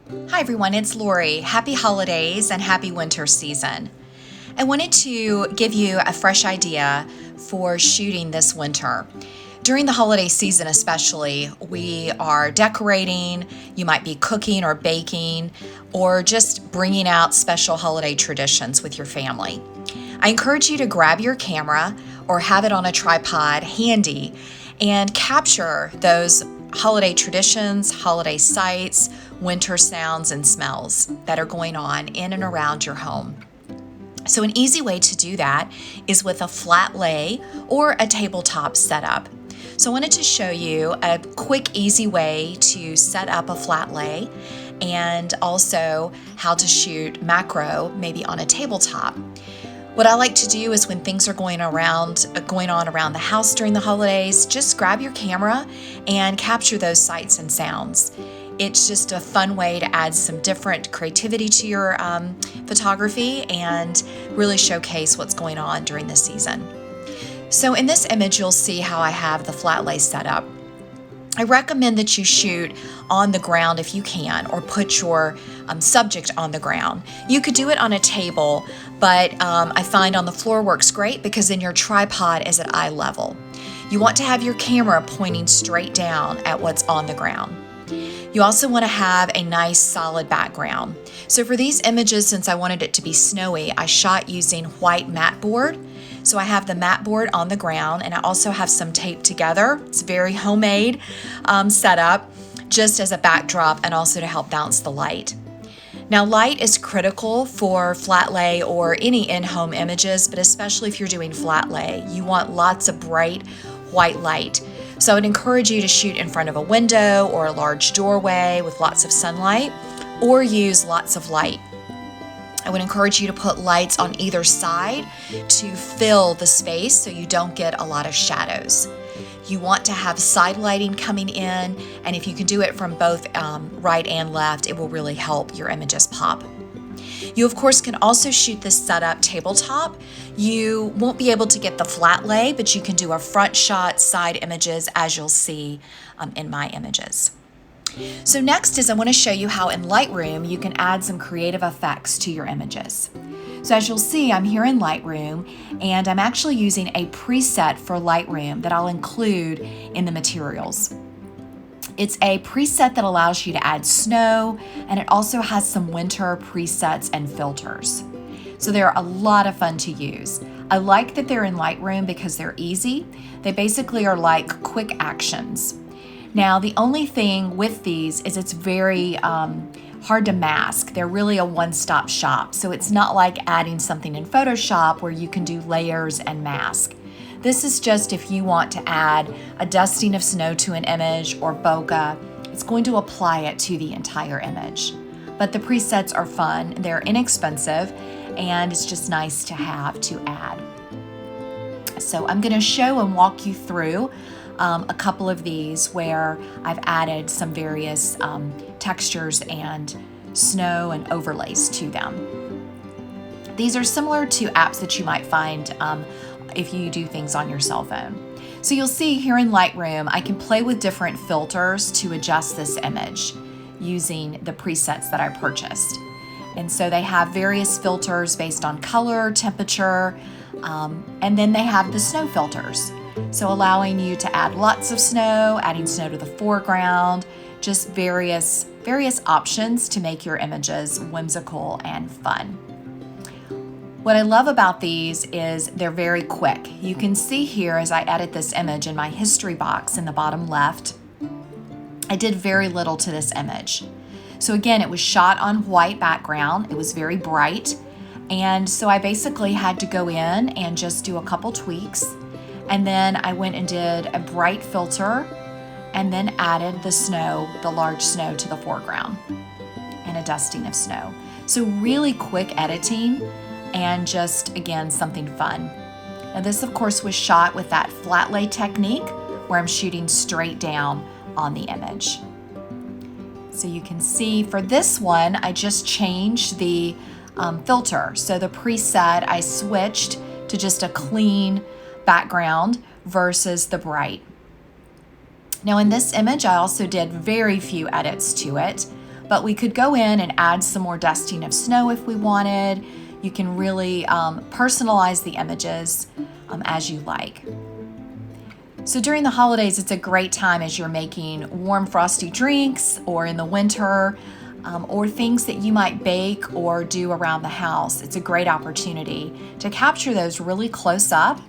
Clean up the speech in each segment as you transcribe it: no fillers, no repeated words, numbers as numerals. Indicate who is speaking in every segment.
Speaker 1: Hi everyone, it's Lori. Happy holidays and happy winter season. I wanted to give you a fresh idea for shooting this winter. During the holiday season especially, we are decorating, you might be cooking or baking, or just bringing out special holiday traditions with your family. I encourage you to grab your camera or have it on a tripod handy and capture those holiday traditions, holiday sights, winter sounds, and smells that are going on in and around your home. So, an easy way to do that is with a flat lay or a tabletop setup. So, I wanted to show you a quick, easy way to set up a flat lay and also how to shoot macro maybe on a tabletop. What I like to do is when things are going on around the house during the holidays, just grab your camera and capture those sights and sounds. It's just a fun way to add some different creativity to your photography and really showcase what's going on during the season. So in this image, you'll see how I have the flat lay set up. I recommend that you shoot on the ground if you can, or put your subject on the ground. You could do it on a table, but I find on the floor works great because then your tripod is at eye level. You want to have your camera pointing straight down at what's on the ground. You also want to have a nice solid background. So for these images, since I wanted it to be snowy, I shot using white mat board. So I have the mat board on the ground, and I also have some taped together. It's very homemade setup, just as a backdrop and also to help bounce the light. Now, light is critical for flat lay or any in-home images, but especially if you're doing flat lay, you want lots of bright white light. So I would encourage you to shoot in front of a window or a large doorway with lots of sunlight, or use lots of light. I would encourage you to put lights on either side to fill the space so you don't get a lot of shadows. You want to have side lighting coming in, and if you can do it from both right and left, it will really help your images pop. You, of course, can also shoot this setup tabletop. You won't be able to get the flat lay, but you can do a front shot, side images, as you'll see in my images. So next is I want to show you how in Lightroom you can add some creative effects to your images. So as you'll see, I'm here in Lightroom, and I'm actually using a preset for Lightroom that I'll include in the materials. It's a preset that allows you to add snow, and it also has some winter presets and filters. So they're a lot of fun to use. I like that they're in Lightroom because they're easy. They basically are like quick actions. Now, the only thing with these is it's very hard to mask. They're really a one-stop shop. So it's not like adding something in Photoshop where you can do layers and mask. This is just if you want to add a dusting of snow to an image or bokeh, it's going to apply it to the entire image. But the presets are fun, they're inexpensive, and it's just nice to have to add. So I'm going to show and walk you through a couple of these where I've added some various textures and snow and overlays to them. These are similar to apps that you might find if you do things on your cell phone. So you'll see here in Lightroom, I can play with different filters to adjust this image using the presets that I purchased. And so they have various filters based on color, temperature, and then they have the snow filters. So allowing you to add lots of snow, adding snow to the foreground, just various options to make your images whimsical and fun. What I love about these is they're very quick. You can see here as I edit this image in my history box in the bottom left, I did very little to this image. So again, it was shot on white background. It was very bright. And so I basically had to go in and just do a couple tweaks. And then I went and did a bright filter and then added the snow, the large snow, to the foreground and a dusting of snow. So really quick editing and just, again, something fun. Now this, of course, was shot with that flat lay technique where I'm shooting straight down on the image. So you can see for this one, I just changed the filter. So the preset, I switched to just a clean background versus the bright. Now in this image, I also did very few edits to it, but we could go in and add some more dusting of snow if we wanted. You can really personalize the images as you like. So during the holidays, it's a great time as you're making warm frosty drinks, or in the winter, or things that you might bake or do around the house. It's a great opportunity to capture those really close up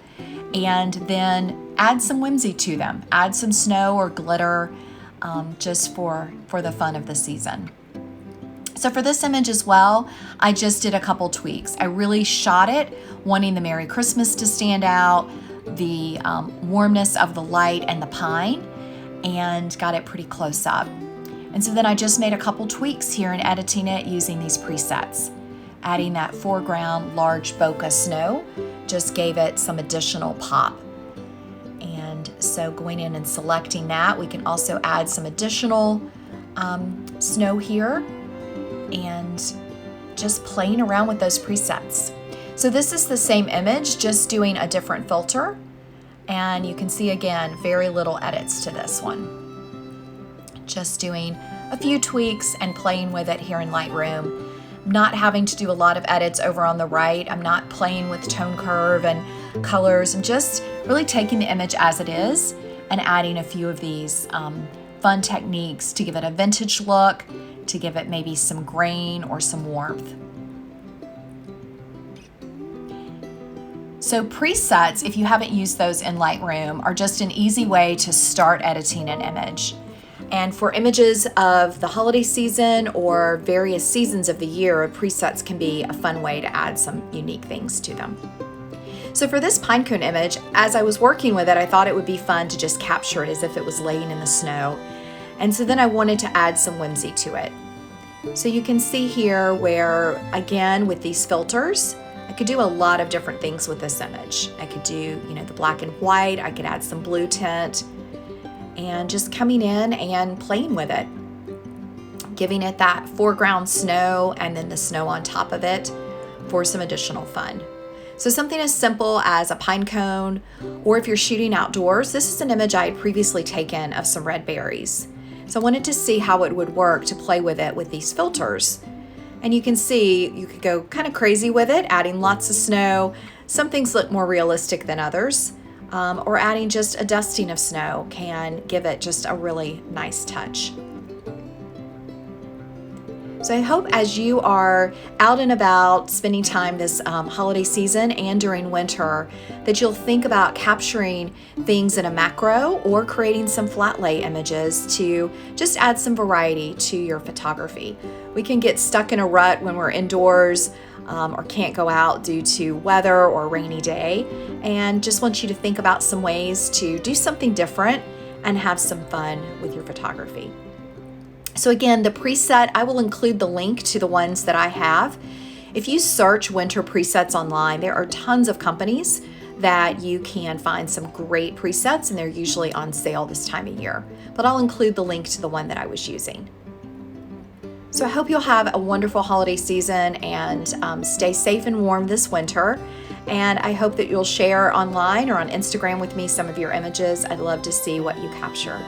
Speaker 1: and then add some whimsy to them. Add some snow or glitter just for the fun of the season. So for this image as well, I just did a couple tweaks. I really shot it wanting the Merry Christmas to stand out, the warmness of the light and the pine, and got it pretty close up. And so then I just made a couple tweaks here in editing it using these presets. Adding that foreground large bokeh snow just gave it some additional pop. And so going in and selecting that, we can also add some additional snow here and just playing around with those presets. So this is the same image, just doing a different filter. And you can see again, very little edits to this one. Just doing a few tweaks and playing with it here in Lightroom. Not having to do a lot of edits over on the right. I'm not playing with tone curve and colors. I'm just really taking the image as it is and adding a few of these fun techniques to give it a vintage look, to give it maybe some grain or some warmth. So presets, if you haven't used those in Lightroom, are just an easy way to start editing an image. And for images of the holiday season or various seasons of the year, presets can be a fun way to add some unique things to them. So for this pinecone image, as I was working with it, I thought it would be fun to just capture it as if it was laying in the snow. And so then I wanted to add some whimsy to it. So you can see here where, again, with these filters, I could do a lot of different things with this image. I could do, the black and white, I could add some blue tint, and just coming in and playing with it. Giving it that foreground snow and then the snow on top of it for some additional fun. So something as simple as a pine cone, or if you're shooting outdoors, this is an image I had previously taken of some red berries. So I wanted to see how it would work to play with it with these filters. And you can see you could go kind of crazy with it, adding lots of snow. Some things look more realistic than others, or adding just a dusting of snow can give it just a really nice touch. So I hope as you are out and about spending time this holiday season and during winter, that you'll think about capturing things in a macro or creating some flat lay images to just add some variety to your photography. We can get stuck in a rut when we're indoors or can't go out due to weather or a rainy day, and just want you to think about some ways to do something different and have some fun with your photography. So again, the preset, I will include the link to the ones that I have. If you search winter presets online, there are tons of companies that you can find some great presets, and they're usually on sale this time of year. But I'll include the link to the one that I was using. So I hope you'll have a wonderful holiday season and stay safe and warm this winter. And I hope that you'll share online or on Instagram with me some of your images. I'd love to see what you capture.